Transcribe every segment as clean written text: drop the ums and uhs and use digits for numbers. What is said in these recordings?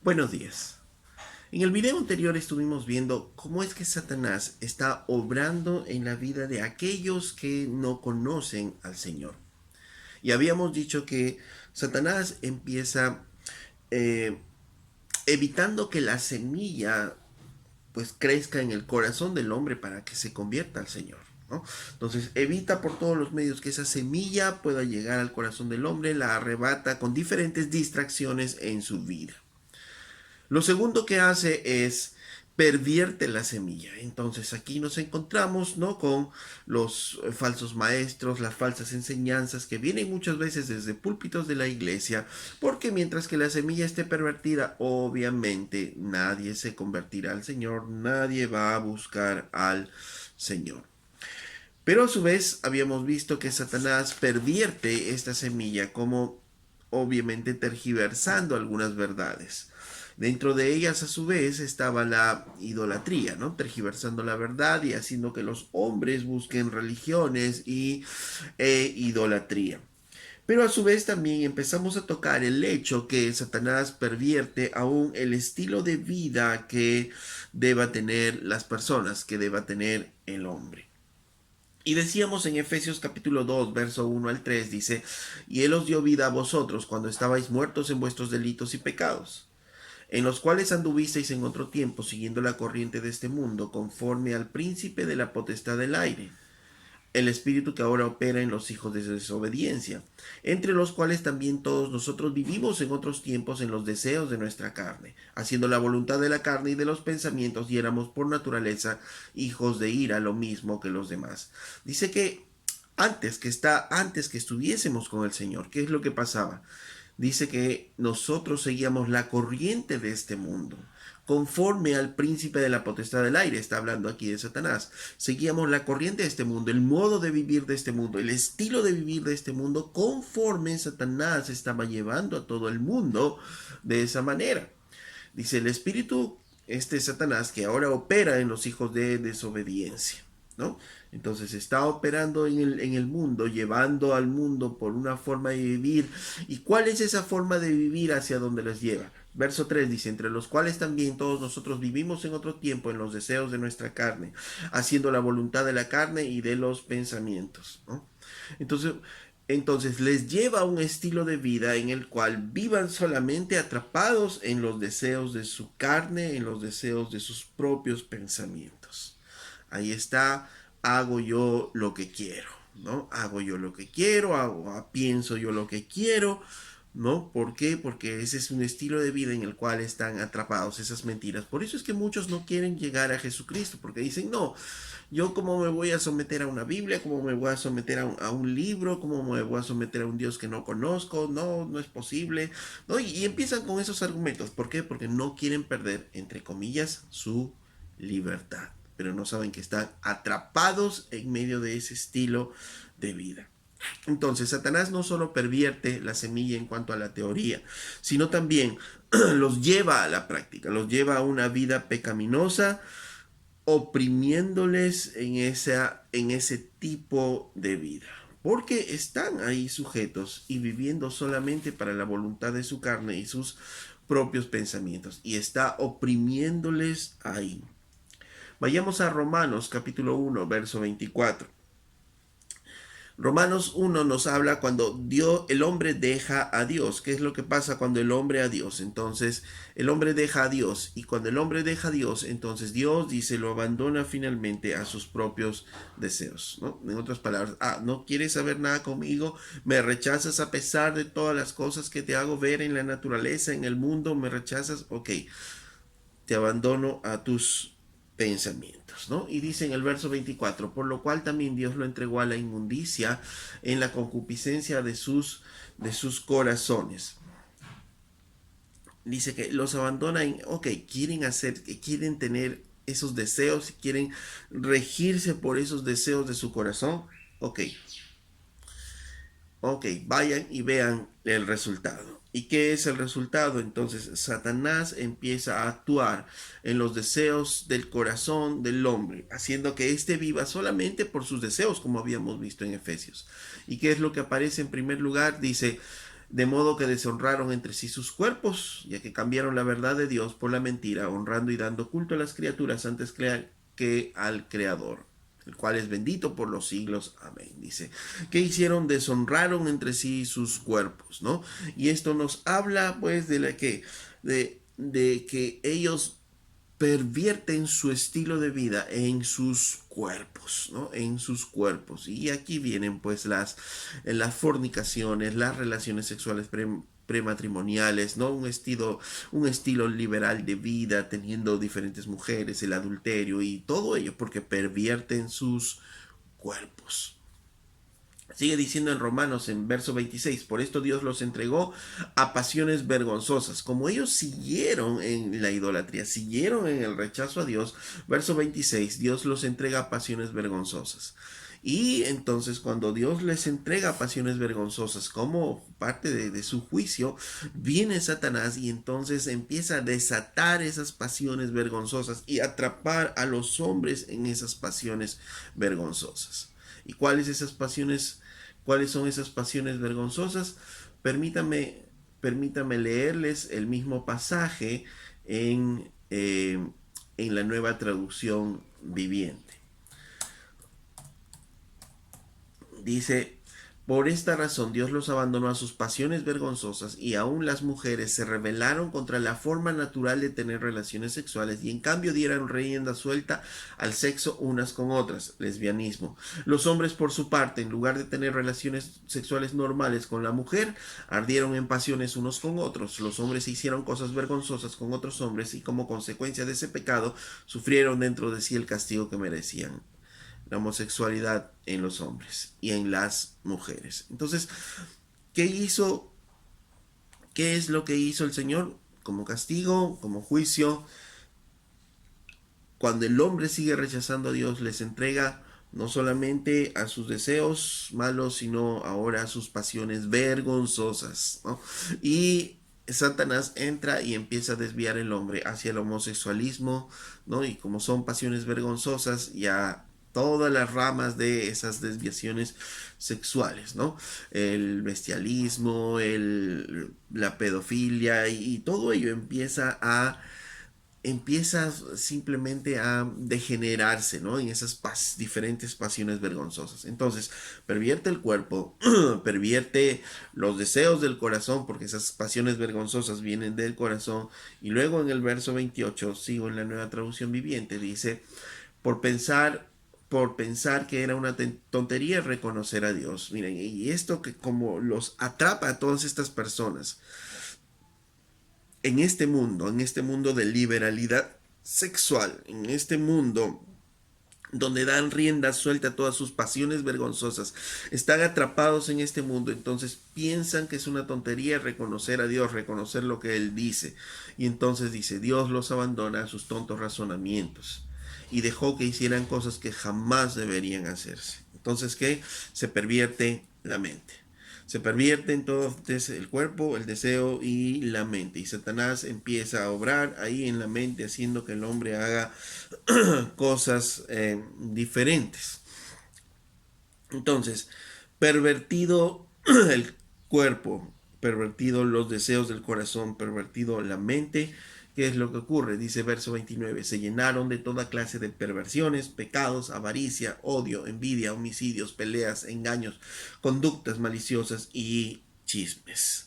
Buenos días. En el video anterior estuvimos viendo cómo es que Satanás está obrando en la vida de aquellos que no conocen al Señor. Y habíamos dicho que Satanás empieza eh, evitando que la semilla pues crezca en el corazón del hombre para que se convierta al Señor, ¿no? Entonces evita por todos los medios que esa semilla pueda llegar al corazón del hombre, la arrebata con diferentes distracciones en su vida. Lo segundo que hace es pervierte la semilla. Entonces aquí nos encontramos, ¿no?, con los falsos maestros, las falsas enseñanzas que vienen muchas veces desde púlpitos de la iglesia, porque mientras que la semilla esté pervertida, obviamente nadie se convertirá al Señor, nadie va a buscar al Señor. Pero a su vez habíamos visto que Satanás pervierte esta semilla como obviamente tergiversando algunas verdades. Dentro de ellas a su vez estaba la idolatría, ¿no? Tergiversando la verdad y haciendo que los hombres busquen religiones e idolatría. Pero a su vez también empezamos a tocar el hecho que Satanás pervierte aún el estilo de vida que deba tener las personas, que deba tener el hombre. Y decíamos en Efesios capítulo 2, verso 1 al 3, dice, y Él os dio vida a vosotros cuando estabais muertos en vuestros delitos y pecados, en los cuales anduvisteis en otro tiempo siguiendo la corriente de este mundo, conforme al príncipe de la potestad del aire, el espíritu que ahora opera en los hijos de desobediencia, entre los cuales también todos nosotros vivimos en otros tiempos en los deseos de nuestra carne, haciendo la voluntad de la carne y de los pensamientos, y éramos por naturaleza hijos de ira, lo mismo que los demás. Dice que antes que estuviésemos con el Señor, ¿qué es lo que pasaba? Dice que nosotros seguíamos la corriente de este mundo, conforme al príncipe de la potestad del aire, está hablando aquí de Satanás. Seguíamos la corriente de este mundo, el modo de vivir de este mundo, el estilo de vivir de este mundo, conforme Satanás estaba llevando a todo el mundo de esa manera. Dice el espíritu, este Satanás, que ahora opera en los hijos de desobediencia, ¿no? Entonces está operando en el mundo, llevando al mundo por una forma de vivir. ¿Y cuál es esa forma de vivir hacia donde les lleva? Verso 3 dice, entre los cuales también todos nosotros vivimos en otro tiempo en los deseos de nuestra carne, haciendo la voluntad de la carne y de los pensamientos, ¿no? Entonces, entonces les lleva a un estilo de vida en el cual vivan solamente atrapados en los deseos de su carne, en los deseos de sus propios pensamientos. Ahí está, hago yo lo que quiero, ¿no? Hago yo lo que quiero, pienso yo lo que quiero, ¿no? ¿Por qué? Porque ese es un estilo de vida en el cual están atrapados esas mentiras. Por eso es que muchos no quieren llegar a Jesucristo, porque dicen, no, yo cómo me voy a someter a una Biblia, cómo me voy a someter a un libro, cómo me voy a someter a un Dios que no conozco, no, no es posible, ¿no? Y empiezan con esos argumentos. ¿Por qué? Porque no quieren perder, entre comillas, su libertad, pero no saben que están atrapados en medio de ese estilo de vida. Entonces, Satanás no solo pervierte la semilla en cuanto a la teoría, sino también los lleva a la práctica, los lleva a una vida pecaminosa, oprimiéndoles en ese tipo de vida. Porque están ahí sujetos y viviendo solamente para la voluntad de su carne y sus propios pensamientos. Y está oprimiéndoles ahí. Vayamos a Romanos capítulo 1, verso 24. Romanos 1 nos habla cuando el hombre deja a Dios. ¿Qué es lo que pasa cuando el hombre a Dios? Entonces, el hombre deja a Dios. Y cuando el hombre deja a Dios, entonces Dios dice, lo abandona finalmente a sus propios deseos, ¿no? En otras palabras, no quieres saber nada conmigo, me rechazas a pesar de todas las cosas que te hago ver en la naturaleza, en el mundo, me rechazas, ok, te abandono a tus pensamientos, ¿no? Y dice en el verso 24, por lo cual también Dios lo entregó a la inmundicia en la concupiscencia de sus corazones. Dice que los abandona ok, quieren tener esos deseos, quieren regirse por esos deseos de su corazón, ok, ok, vayan y vean el resultado. ¿Y qué es el resultado? Entonces Satanás empieza a actuar en los deseos del corazón del hombre, haciendo que éste viva solamente por sus deseos, como habíamos visto en Efesios. ¿Y qué es lo que aparece en primer lugar? Dice, de modo que deshonraron entre sí sus cuerpos, ya que cambiaron la verdad de Dios por la mentira, honrando y dando culto a las criaturas antes que al Creador, el cual es bendito por los siglos. Amén. Dice, ¿qué hicieron? Deshonraron entre sí sus cuerpos, ¿no? Y esto nos habla, pues, de que ellos pervierten su estilo de vida en sus cuerpos, ¿no? En sus cuerpos. Y aquí vienen pues las fornicaciones, las relaciones sexuales prematrimoniales, ¿no? Un estilo liberal de vida, teniendo diferentes mujeres, el adulterio y todo ello porque pervierten sus cuerpos. Sigue diciendo en Romanos en verso 26, por esto Dios los entregó a pasiones vergonzosas. Como ellos siguieron en la idolatría, siguieron en el rechazo a Dios, verso 26, Dios los entrega a pasiones vergonzosas. Y entonces cuando Dios les entrega pasiones vergonzosas como parte de su juicio, viene Satanás y entonces empieza a desatar esas pasiones vergonzosas y atrapar a los hombres en esas pasiones vergonzosas. ¿Y cuáles son esas pasiones vergonzosas? Permítame leerles el mismo pasaje en la Nueva Traducción Viviente. Dice, por esta razón Dios los abandonó a sus pasiones vergonzosas y aún las mujeres se rebelaron contra la forma natural de tener relaciones sexuales y en cambio dieron rienda suelta al sexo unas con otras, lesbianismo. Los hombres por su parte, en lugar de tener relaciones sexuales normales con la mujer, ardieron en pasiones unos con otros. Los hombres hicieron cosas vergonzosas con otros hombres y como consecuencia de ese pecado sufrieron dentro de sí el castigo que merecían. La homosexualidad en los hombres y en las mujeres. Entonces, ¿qué hizo? ¿Qué es lo que hizo el Señor? Como castigo, como juicio, cuando el hombre sigue rechazando a Dios, les entrega no solamente a sus deseos malos, sino ahora a sus pasiones vergonzosas, ¿no? Y Satanás entra y empieza a desviar el hombre hacia el homosexualismo, ¿no? Y como son pasiones vergonzosas, ya todas las ramas de esas desviaciones sexuales, ¿no? El bestialismo, la pedofilia y todo ello empieza simplemente a degenerarse, ¿no? En esas diferentes pasiones vergonzosas. Entonces, pervierte el cuerpo, pervierte los deseos del corazón, porque esas pasiones vergonzosas vienen del corazón. Y luego en el verso 28, sigo en la Nueva Traducción Viviente, dice, por pensar que era una tontería reconocer a Dios. Miren, y esto que como los atrapa a todas estas personas en este mundo de liberalidad sexual, en este mundo donde dan rienda suelta a todas sus pasiones vergonzosas, están atrapados en este mundo, entonces piensan que es una tontería reconocer a Dios, reconocer lo que Él dice, y entonces dice, Dios los abandona a sus tontos razonamientos, y dejó que hicieran cosas que jamás deberían hacerse. Entonces, ¿qué? Se pervierte la mente. Se pervierte entonces el cuerpo, el deseo y la mente. Y Satanás empieza a obrar ahí en la mente, haciendo que el hombre haga cosas diferentes. Entonces, pervertido el cuerpo, pervertido los deseos del corazón, pervertido la mente, ¿qué es lo que ocurre? Dice verso 29, se llenaron de toda clase de perversiones, pecados, avaricia, odio, envidia, homicidios, peleas, engaños, conductas maliciosas y chismes.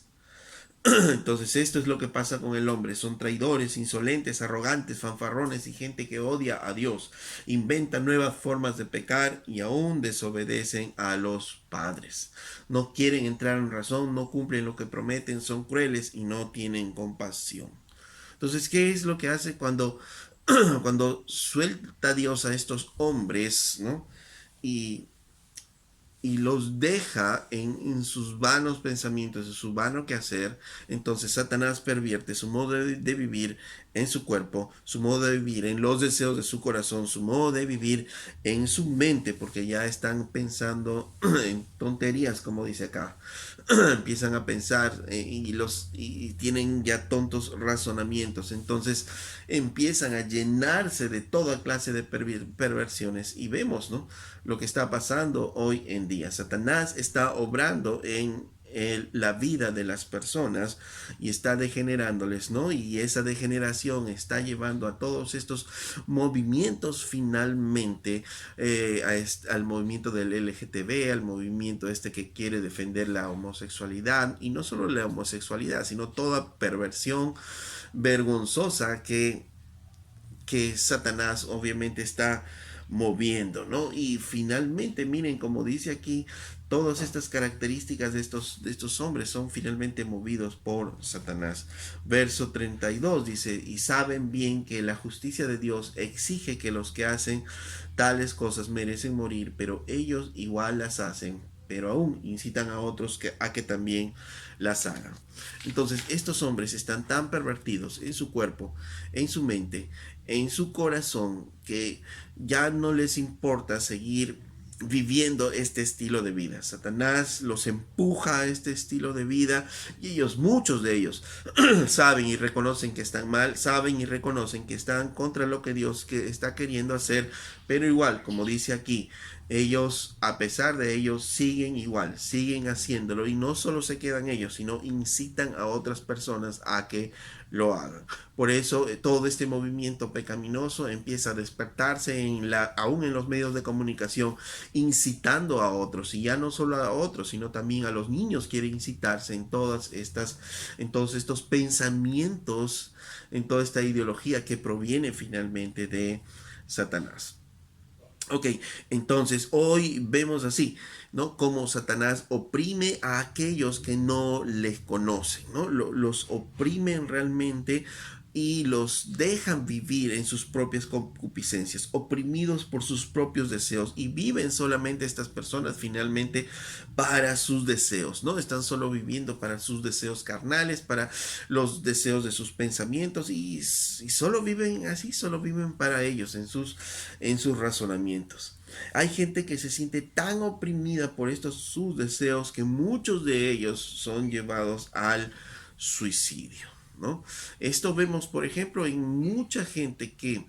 Entonces esto es lo que pasa con el hombre. Son traidores, insolentes, arrogantes, fanfarrones y gente que odia a Dios. Inventan nuevas formas de pecar y aún desobedecen a los padres. No quieren entrar en razón, no cumplen lo que prometen, son crueles y no tienen compasión. Entonces, ¿qué es lo que hace cuando suelta Dios a estos hombres, ¿no? Y los deja en sus vanos pensamientos, en su vano quehacer, entonces Satanás pervierte su modo de vivir en su cuerpo, su modo de vivir en los deseos de su corazón, su modo de vivir en su mente, porque ya están pensando en tonterías, como dice acá. Empiezan a pensar y tienen ya tontos razonamientos, entonces empiezan a llenarse de toda clase de perversiones y vemos, ¿no?, lo que está pasando hoy en día. Satanás está obrando la vida de las personas y está degenerándoles, ¿no? Y esa degeneración está llevando a todos estos movimientos finalmente, al movimiento del LGTB, al movimiento este que quiere defender la homosexualidad, y no solo la homosexualidad, sino toda perversión vergonzosa que Satanás obviamente está moviendo, ¿no? Y finalmente, miren, como dice aquí, todas estas características de estos hombres son finalmente movidos por Satanás. Verso 32 dice, y saben bien que la justicia de Dios exige que los que hacen tales cosas merecen morir, pero ellos igual las hacen, pero aún incitan a otros a que también las hagan. Entonces, estos hombres están tan pervertidos en su cuerpo, en su mente, en su corazón, que ya no les importa seguir viviendo este estilo de vida. Satanás los empuja a este estilo de vida y ellos, muchos de ellos, saben y reconocen que están mal, saben y reconocen que están contra lo que Dios está queriendo hacer, pero igual, como dice aquí, ellos, a pesar de ellos, siguen igual, siguen haciéndolo, y no solo se quedan ellos, sino incitan a otras personas a que lo hagan. Por eso todo este movimiento pecaminoso empieza a despertarse aún en los medios de comunicación, incitando a otros, y ya no solo a otros, sino también a los niños quiere incitarse en en todos estos pensamientos, en toda esta ideología que proviene finalmente de Satanás. Ok, entonces hoy vemos así, ¿no? Cómo Satanás oprime a aquellos que no les conocen, ¿no? Los oprimen realmente y los dejan vivir en sus propias concupiscencias, oprimidos por sus propios deseos, y viven solamente estas personas finalmente para sus deseos, ¿no? Están solo viviendo para sus deseos carnales, para los deseos de sus pensamientos, y solo viven así, solo viven para ellos en sus razonamientos. Hay gente que se siente tan oprimida por estos sus deseos que muchos de ellos son llevados al suicidio, ¿no? Esto vemos, por ejemplo, en mucha gente que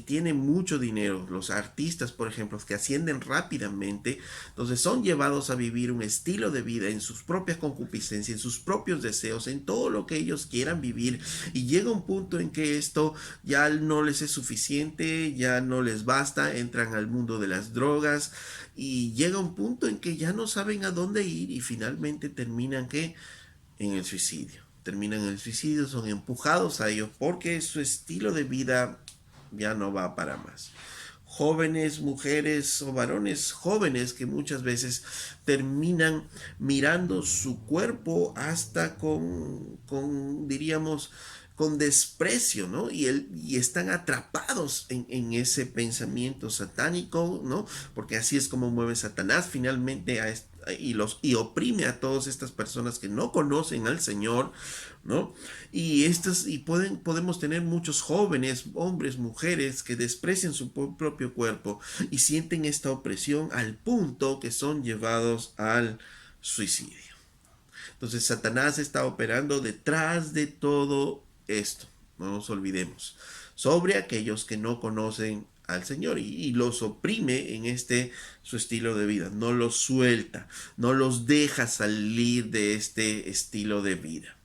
tiene mucho dinero, los artistas, por ejemplo, que ascienden rápidamente, entonces son llevados a vivir un estilo de vida en sus propias concupiscencias, en sus propios deseos, en todo lo que ellos quieran vivir, y llega un punto en que esto ya no les es suficiente, ya no les basta, entran al mundo de las drogas, y llega un punto en que ya no saben a dónde ir y finalmente terminan en el suicidio. Terminan en el suicidio, son empujados a ello porque su estilo de vida ya no va para más. Jóvenes, mujeres o varones jóvenes que muchas veces terminan mirando su cuerpo hasta diríamos, con desprecio, ¿no? Y están atrapados en ese pensamiento satánico, ¿no? Porque así es como mueve Satanás finalmente y oprime a todas estas personas que no conocen al Señor, ¿no? Podemos tener muchos jóvenes, hombres, mujeres, que desprecian su propio cuerpo y sienten esta opresión al punto que son llevados al suicidio. Entonces Satanás está operando detrás de todo esto, no nos olvidemos, sobre aquellos que no conocen al Señor, y los oprime en su estilo de vida, no los suelta, no los deja salir de este estilo de vida.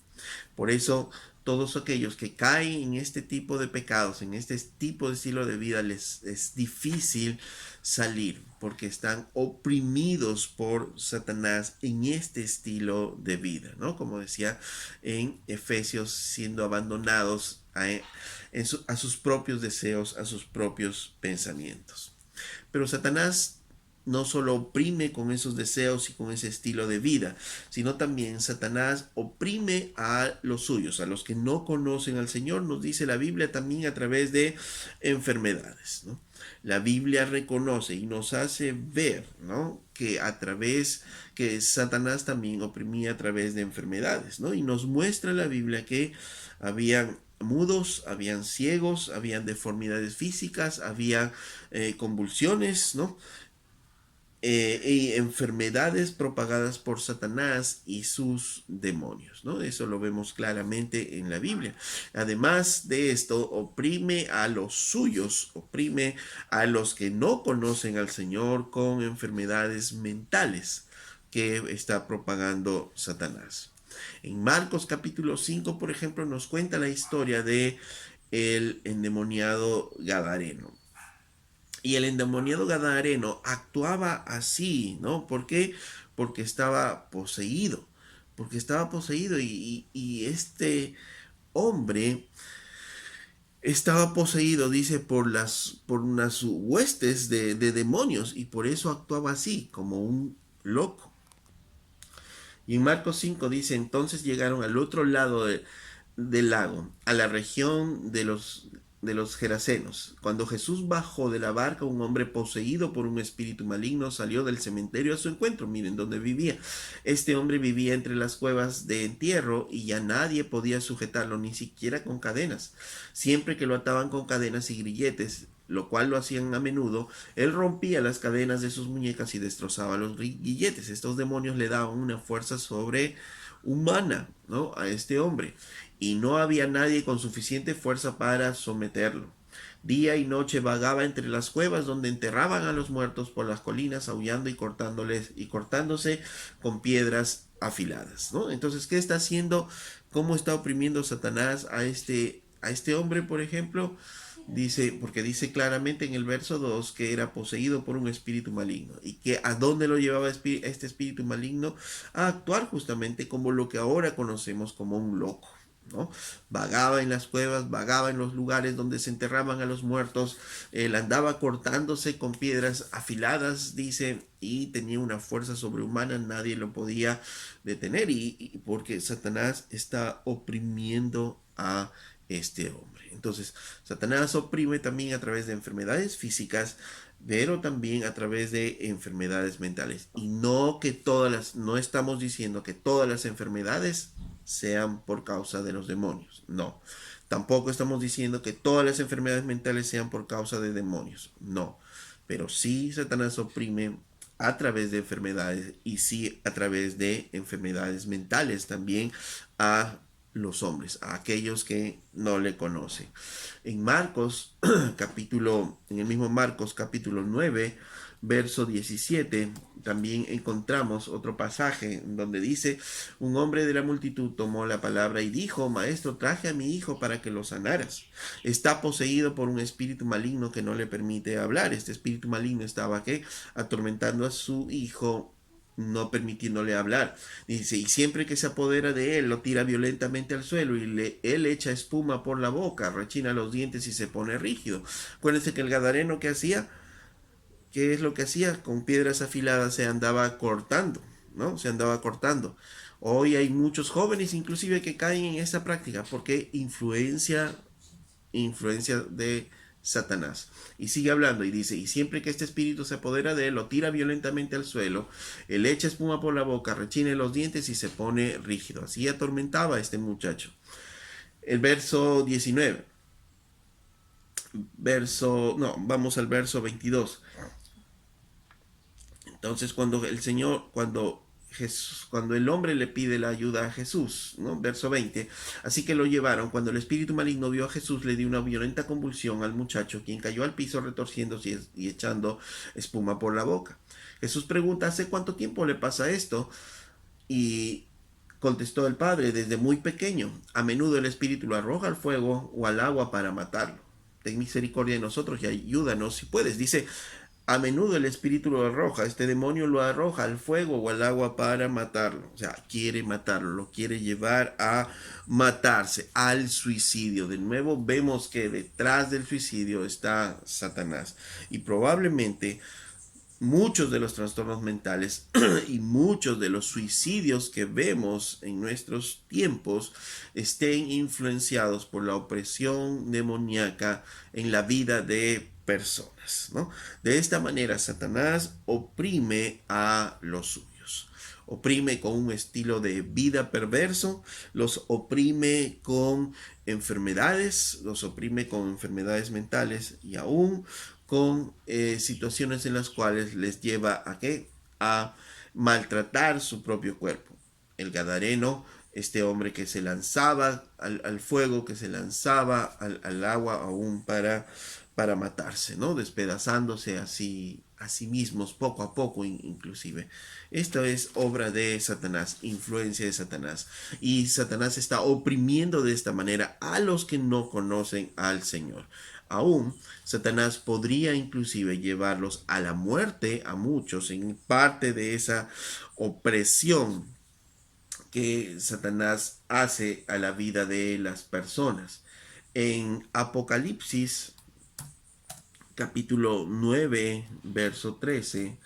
Por eso todos aquellos que caen en este tipo de pecados, en este tipo de estilo de vida, les es difícil salir porque están oprimidos por Satanás en este estilo de vida, ¿no? Como decía en Efesios, siendo abandonados a sus propios deseos, a sus propios pensamientos. Pero Satanás no solo oprime con esos deseos y con ese estilo de vida, sino también Satanás oprime a los suyos, a los que no conocen al Señor, nos dice la Biblia, también a través de enfermedades, ¿no? La Biblia reconoce y nos hace ver, ¿no?, que Satanás también oprimía a través de enfermedades, ¿no? Y nos muestra la Biblia que habían mudos, habían ciegos, habían deformidades físicas, había convulsiones, ¿no? Y enfermedades propagadas por Satanás y sus demonios, ¿no? Eso lo vemos claramente en la Biblia. Además de esto, oprime a los suyos, oprime a los que no conocen al Señor con enfermedades mentales, que está propagando Satanás. En Marcos capítulo 5, por ejemplo, nos cuenta la historia de el endemoniado Gadareno. Y el endemoniado Gadareno actuaba así, ¿no? ¿Por qué? Porque estaba poseído. Porque estaba poseído y este hombre estaba poseído, dice, por unas huestes de demonios y por eso actuaba así, como un loco. Y en Marcos 5 dice, entonces llegaron al otro lado del lago, a la región de los Gerasenos. Cuando Jesús bajó de la barca, un hombre poseído por un espíritu maligno salió del cementerio a su encuentro. Miren dónde vivía. Este hombre vivía entre las cuevas de entierro y ya nadie podía sujetarlo, ni siquiera con cadenas. Siempre que lo ataban con cadenas y grilletes, lo cual lo hacían a menudo, él rompía las cadenas de sus muñecas y destrozaba los grilletes. Estos demonios le daban una fuerza sobrehumana, ¿no?, a este hombre, y no había nadie con suficiente fuerza para someterlo. Día y noche vagaba entre las cuevas donde enterraban a los muertos, por las colinas, aullando y cortándoles y cortándose con piedras afiladas, ¿no? Entonces, ¿qué está haciendo? ¿Cómo está oprimiendo Satanás a este hombre, por ejemplo? Dice, porque dice claramente en el verso 2 que era poseído por un espíritu maligno. ¿Y que a dónde lo llevaba este espíritu maligno? A actuar justamente como lo que ahora conocemos como un loco, ¿no? Vagaba en las cuevas, vagaba en los lugares donde se enterraban a los muertos, él andaba cortándose con piedras afiladas, dice, y tenía una fuerza sobrehumana, nadie lo podía detener, y porque Satanás está oprimiendo a este hombre. Entonces, Satanás oprime también a través de enfermedades físicas, pero también a través de enfermedades mentales. Y no que no estamos diciendo que todas las enfermedades sean por causa de los demonios. No. Tampoco estamos diciendo que todas las enfermedades mentales sean por causa de demonios. No. Pero sí Satanás oprime a través de enfermedades y sí a través de enfermedades mentales también a los hombres, a aquellos que no le conocen. En Marcos, en el mismo Marcos capítulo 9, verso 17, también encontramos otro pasaje donde dice, un hombre de la multitud tomó la palabra y dijo, maestro, traje a mi hijo para que lo sanaras. Está poseído por un espíritu maligno que no le permite hablar. Este espíritu maligno estaba ¿qué? Atormentando a su hijo, no permitiéndole hablar. Dice, y siempre que se apodera de él, lo tira violentamente al suelo y él echa espuma por la boca, rechina los dientes y se pone rígido. Acuérdense que el gadareno que hacía, ¿qué es lo que hacía? Con piedras afiladas se andaba cortando, ¿no? Se andaba cortando. Hoy hay muchos jóvenes inclusive que caen en esa práctica porque influencia de Satanás. Y sigue hablando y dice, y siempre que este espíritu se apodera de él, lo tira violentamente al suelo, él echa espuma por la boca, rechina los dientes y se pone rígido. Así atormentaba a este muchacho. El verso 19. Vamos al verso 22. Entonces cuando el hombre le pide la ayuda a Jesús, ¿no? Verso 20, así que lo llevaron, cuando el espíritu maligno vio a Jesús, le dio una violenta convulsión al muchacho, quien cayó al piso retorciéndose y echando espuma por la boca. Jesús pregunta, ¿hace cuánto tiempo le pasa esto? Y contestó el padre, desde muy pequeño, a menudo el espíritu lo arroja al fuego o al agua para matarlo. Ten misericordia de nosotros y ayúdanos si puedes. Dice, a menudo el espíritu lo arroja, este demonio lo arroja al fuego o al agua para matarlo. O sea, quiere matarlo, lo quiere llevar a matarse, al suicidio. De nuevo vemos que detrás del suicidio está Satanás. Y probablemente muchos de los trastornos mentales y muchos de los suicidios que vemos en nuestros tiempos estén influenciados por la opresión demoníaca en la vida de personas, ¿no? De esta manera Satanás oprime a los suyos, oprime con un estilo de vida perverso, los oprime con enfermedades, los oprime con enfermedades mentales y aún con situaciones en las cuales les lleva a qué? A maltratar su propio cuerpo. El gadareno, este hombre que se lanzaba al fuego, que se lanzaba al agua aún para matarse, ¿no? Despedazándose así a sí mismos poco a poco inclusive. Esto es obra de Satanás, influencia de Satanás. Y Satanás está oprimiendo de esta manera a los que no conocen al Señor. Aún Satanás podría inclusive llevarlos a la muerte a muchos en parte de esa opresión que Satanás hace a la vida de las personas. En Apocalipsis capítulo 9 verso 13,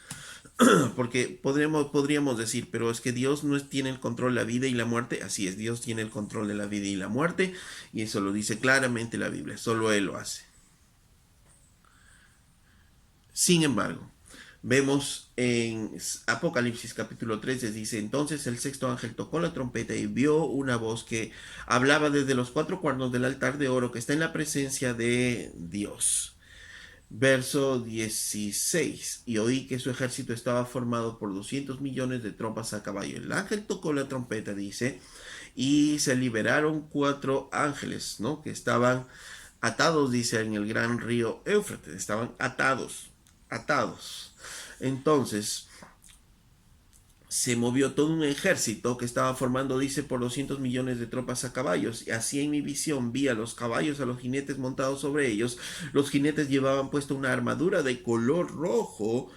porque podríamos decir, pero es que Dios no tiene el control de la vida y la muerte. Así es, Dios tiene el control de la vida y la muerte, y eso lo dice claramente la Biblia, solo Él lo hace. Sin embargo, vemos en Apocalipsis capítulo 13, dice, entonces el sexto ángel tocó la trompeta y vio una voz que hablaba desde los cuatro cuernos del altar de oro que está en la presencia de Dios. Verso 16. Y oí que su ejército estaba formado por 200 millones de tropas a caballo. El ángel tocó la trompeta, dice, y se liberaron cuatro ángeles, ¿no? Que estaban atados, dice, en el gran río Éufrates. Estaban atados, atados. Entonces, se movió todo un ejército que estaba formando, dice, por 200 millones de tropas a caballos. Y así en mi visión vi a los caballos, a los jinetes montados sobre ellos. Los jinetes llevaban puesta una armadura de color rojo,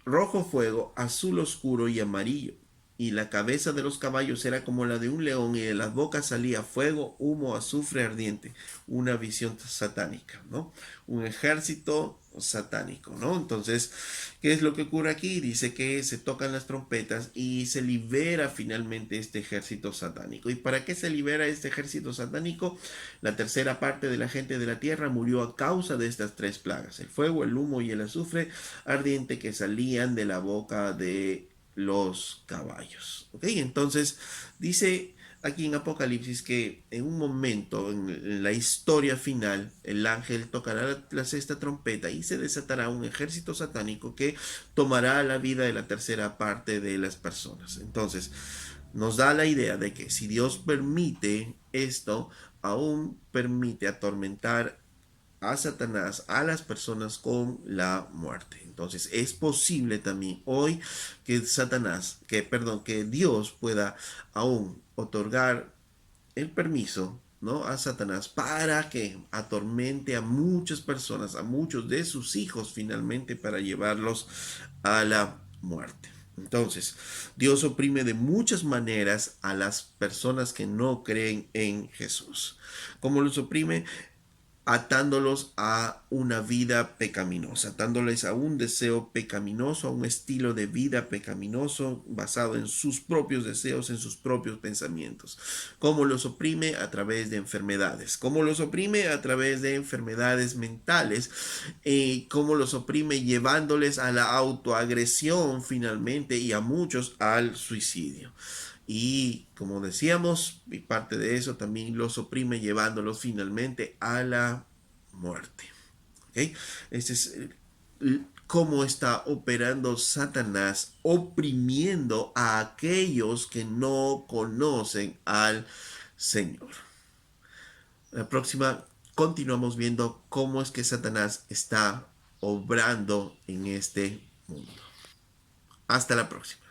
rojo fuego, azul oscuro y amarillo. Y la cabeza de los caballos era como la de un león y de las bocas salía fuego, humo, azufre ardiente. Una visión satánica, ¿no? Un ejército satánico, ¿no? Entonces, ¿qué es lo que ocurre aquí? Dice que se tocan las trompetas y se libera finalmente este ejército satánico. ¿Y para qué se libera este ejército satánico? La tercera parte de la gente de la tierra murió a causa de estas tres plagas: el fuego, el humo y el azufre ardiente que salían de la boca de los caballos. ¿Ok? Entonces dice aquí en Apocalipsis que en un momento, en la historia final, el ángel tocará la sexta trompeta y se desatará un ejército satánico que tomará la vida de la tercera parte de las personas. Entonces nos da la idea de que si Dios permite esto, aún permite atormentar a Satanás, a las personas con la muerte. Entonces es posible también hoy que que Dios pueda aún otorgar el permiso, ¿no? A Satanás para que atormente a muchas personas, a muchos de sus hijos finalmente, para llevarlos a la muerte. Entonces, Dios oprime de muchas maneras a las personas que no creen en Jesús. ¿Cómo los oprime? Atándolos a una vida pecaminosa, atándoles a un deseo pecaminoso, a un estilo de vida pecaminoso basado en sus propios deseos, en sus propios pensamientos. ¿Cómo los oprime? A través de enfermedades. ¿Cómo los oprime? A través de enfermedades mentales. ¿Cómo los oprime? Llevándoles a la autoagresión finalmente y a muchos al suicidio. Y como decíamos, y parte de eso también los oprime llevándolos finalmente a la muerte. ¿Okay? Este es cómo está operando Satanás, oprimiendo a aquellos que no conocen al Señor. La próxima continuamos viendo cómo es que Satanás está obrando en este mundo. Hasta la próxima.